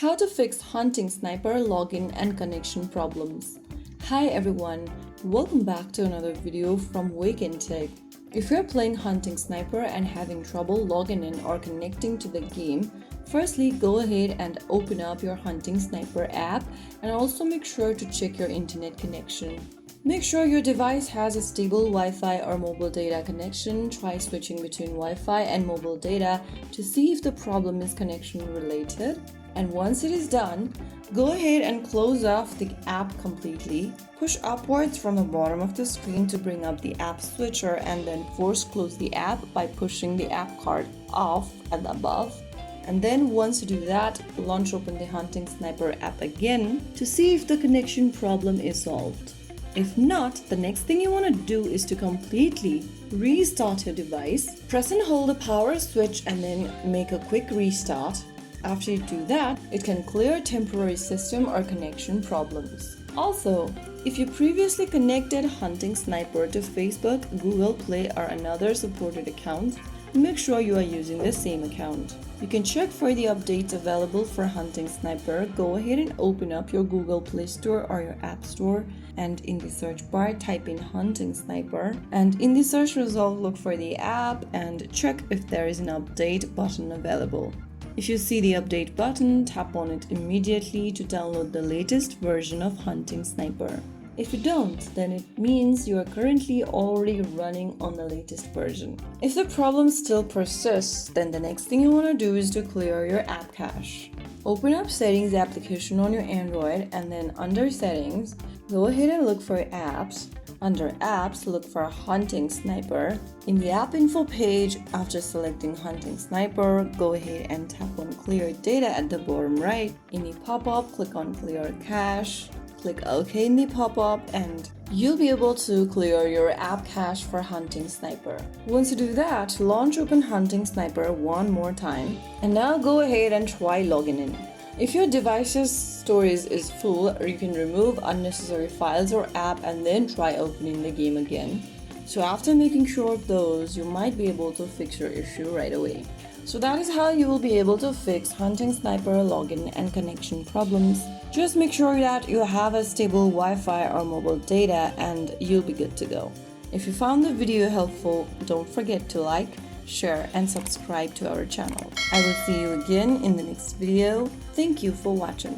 How to fix Hunting Sniper login and connection problems. Hi everyone, welcome back to another video from Wake&Tech. If you're playing Hunting Sniper and having trouble logging in or connecting to the game, firstly go ahead and open up your Hunting Sniper app and also make sure to check your internet connection. Make sure your device has a stable Wi-Fi or mobile data connection. Try switching between Wi-Fi and mobile data to see if the problem is connection related. And once it is done, go ahead and close off the app completely. Push upwards from the bottom of the screen to bring up the app switcher and then force close the app by pushing the app card off at the above. And then once you do that, launch open the Hunting Sniper app again to see if the connection problem is solved. If not, the next thing you want to do is to completely restart your device. Press and hold the power switch and then make a quick restart. After you do that, it can clear temporary system or connection problems. Also, if you previously connected Hunting Sniper to Facebook, Google Play or another supported account, make sure you are using the same account. You can check for the updates available for Hunting Sniper. Go ahead and open up your Google Play Store or your App Store, and in the search bar type in Hunting Sniper, and in the search result look for the app and check if there is an update button available. If you see the update button, tap on it immediately to download the latest version of Hunting Sniper. If you don't, then it means you are currently already running on the latest version. If the problem still persists, then the next thing you want to do is to clear your app cache. Open up Settings application on your Android and then under Settings, go ahead and look for Apps. Under Apps, look for Hunting Sniper. In the App Info page, after selecting Hunting Sniper, go ahead and tap on Clear Data at the bottom right. In the pop-up, click on Clear Cache. Click OK in the pop-up and you'll be able to clear your app cache for Hunting Sniper. Once you do that, launch open Hunting Sniper one more time. And now go ahead and try logging in. If your device's storage is full, you can remove unnecessary files or app and then try opening the game again. So after making sure of those, you might be able to fix your issue right away. So that is how you will be able to fix Hunting Sniper login and connection problems. Just make sure that you have a stable Wi-Fi or mobile data and you'll be good to go. If you found the video helpful, don't forget to like, share and subscribe to our channel. I will see you again in the next video. Thank you for watching.